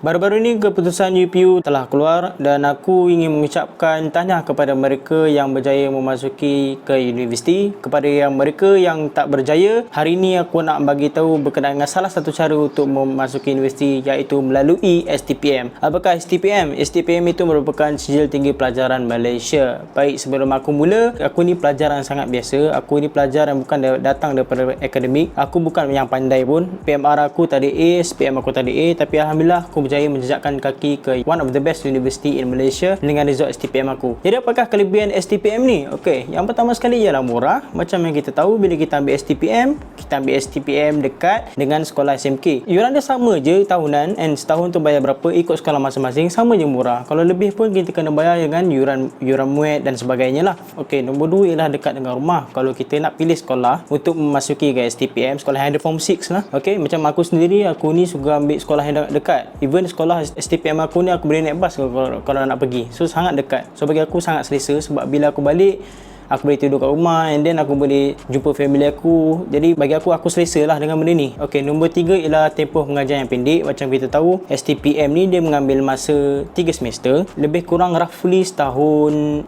Baru-baru ini keputusan UPU telah keluar dan aku ingin mengucapkan tahniah kepada mereka yang berjaya memasuki ke universiti. Kepada yang mereka yang tak berjaya, hari ini aku nak bagi tahu berkenaan dengan salah satu cara untuk memasuki universiti, iaitu melalui STPM. Apakah STPM? STPM itu merupakan Sijil Tinggi Pelajaran Malaysia. Baik, sebelum aku mula, aku ni pelajar yang sangat biasa. Aku ni pelajar yang bukan datang daripada akademik. Aku bukan yang pandai pun. PMR aku tak ada A, SPM aku tak ada A, tapi alhamdulillah aku berjaya menjejakkan kaki ke one of the best university in Malaysia dengan result STPM aku. Jadi apakah kelebihan STPM ni? Okey, yang pertama sekali ialah murah. Macam yang kita tahu, bila kita ambil STPM dekat dengan sekolah SMK. Yuran dia sama je tahunan, and setahun tu bayar berapa ikut sekolah masing-masing, sama je murah. Kalau lebih pun kita kena bayar dengan yuran muat dan sebagainya lah. Okey, nombor 2 ialah dekat dengan rumah. Kalau kita nak pilih sekolah untuk memasuki ke STPM, sekolah yang ada form 6 lah. Okey, macam aku sendiri, aku ni suka ambil sekolah yang dekat. Even sekolah STPM aku ni aku boleh naik bas kalau nak pergi. So sangat dekat. So bagi aku sangat selesa, sebab bila aku balik aku boleh tidur kat rumah, and then aku boleh jumpa family aku. Jadi bagi aku selesa lah dengan benda ni. Okey, nombor 3 ialah tempoh mengajar yang pendek. Macam kita tahu, STPM ni dia mengambil masa 3 semester, lebih kurang roughly setahun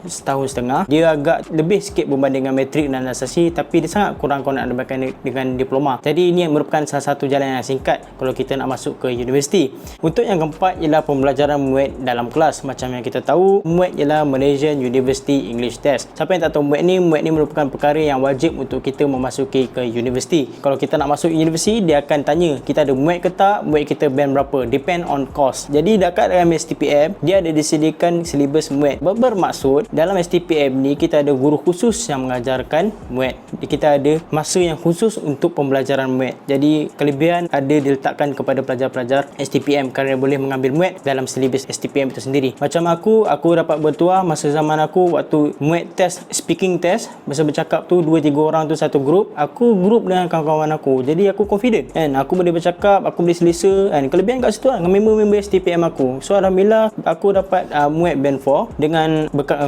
setengah. Dia agak lebih sikit berbanding dengan matrik dan asasi, tapi dia sangat kurang kalau nak dibandingkan dengan diploma. Jadi ini merupakan salah satu jalan yang singkat kalau kita nak masuk ke universiti. Untuk yang keempat ialah pembelajaran MUAT dalam kelas. Macam yang kita tahu, MUAT ialah Malaysian University English Test. Siapa yang tak tahu MUAT ni merupakan perkara yang wajib untuk kita memasuki ke universiti. Kalau kita nak masuk universiti, dia akan tanya kita ada MUAT ke tak, MUAT kita band berapa, depend on course. Jadi dekat dalam STPM, dia ada disediakan silibus MUAT. Bermaksud dalam STPM ni kita ada guru khusus yang mengajarkan MUAT. Kita ada masa yang khusus untuk pembelajaran MUAT. Jadi kelebihan ada diletakkan kepada pelajar-pelajar STPM kerana boleh mengambil MUAT dalam silibus STPM itu sendiri. Macam aku dapat bertuah masa zaman aku waktu MUAT test, speaking test, masa bercakap tu 2-3 orang tu satu grup. Aku grup dengan kawan-kawan aku, jadi aku confident kan, aku boleh bercakap, aku boleh selesa kan. Kelebihan kat situ lah dengan member-member STPM aku. So alhamdulillah aku dapat MUAT band 4 dengan berkat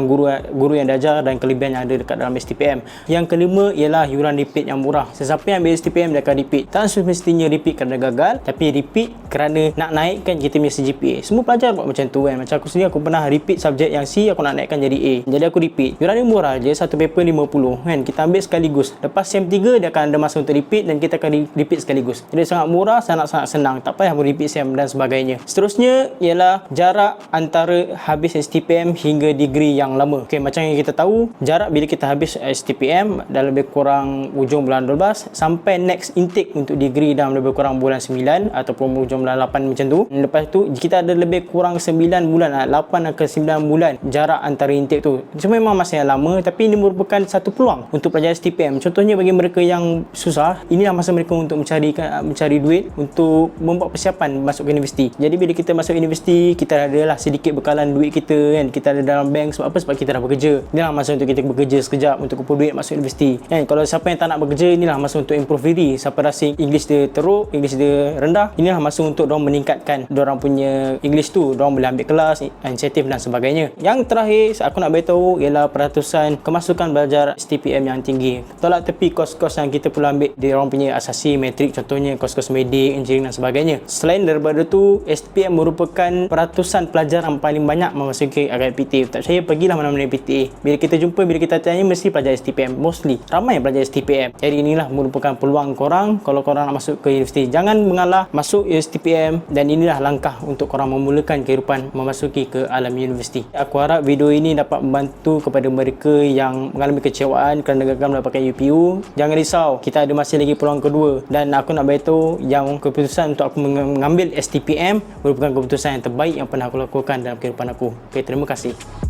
guru yang diajar dan kelebihan yang ada dekat dalam STPM. Yang kelima ialah yuran repeat yang murah. Sesiapa yang ambil STPM dia akan repeat. Tak semestinya repeat kerana gagal, tapi repeat kerana nak naikkan kita punya CGPA. Semua pelajar buat macam tu kan. Macam aku sendiri, aku pernah repeat subjek yang C, aku nak naikkan jadi A, jadi aku repeat. Yuran dia murah je, satu paper 50 kan, kita ambil sekaligus. Lepas SEM 3 dia akan ada masa untuk repeat dan kita akan repeat sekaligus. Jadi sangat murah, sangat senang, tak payah repeat SEM dan sebagainya. Seterusnya ialah jarak antara habis STPM hingga degree yang lama. Okey, macam yang kita tahu, jarak bila kita habis STPM dah lebih kurang ujung bulan 12 sampai next intake untuk degree dalam lebih kurang bulan 9 ataupun ujung bulan 8 macam tu. Lepas tu kita ada lebih kurang 9 bulan, 8 ke 9 bulan jarak antara intake tu. Cuma memang masa yang lama, tapi ini merupakan satu peluang untuk pelajar STPM. Contohnya bagi mereka yang susah, inilah masa mereka untuk mencari duit untuk membuat persiapan masuk ke universiti. Jadi bila kita masuk universiti, kita adalah sedikit bekalan duit kita kan. Kita ada dalam bank sebab apa? Sebab kita dah bekerja. Inilah masa untuk kita bekerja sekejap untuk kumpul duit masuk universiti kan. Kalau siapa yang tak nak bekerja, inilah masa untuk improve diri. Siapa rasa English dia teruk, English dia rendah, inilah masa untuk diorang meningkatkan diorang punya English tu. Diorang boleh ambil kelas, inisiatif dan sebagainya. Yang terakhir aku nak beritahu ialah peratusan kemasukan belajar STPM yang tinggi. Tolak tepi kos-kos yang kita perlu ambil di orang punya asasi, matrik, contohnya kos-kos medik, engineering dan sebagainya. Selain daripada tu, STPM merupakan peratusan pelajar yang paling banyak memasuki agak PTA. Tak percaya, pergilah mana-mana PTA. Bila kita jumpa, bila kita tanya, mesti pelajar STPM. Mostly ramai pelajar STPM. Jadi inilah merupakan peluang korang kalau korang nak masuk ke universiti. Jangan mengalah, masuk STPM, dan inilah langkah untuk korang memulakan kehidupan memasuki ke alam universiti. Aku harap video ini dapat membantu kepada mereka yang mengalami kecewaan kerana gagal mendapatkan UPU. Jangan risau, kita ada masih lagi peluang kedua, dan aku nak beritahu yang keputusan untuk aku mengambil STPM merupakan keputusan yang terbaik yang pernah aku lakukan dalam kehidupan aku. Okay, terima kasih.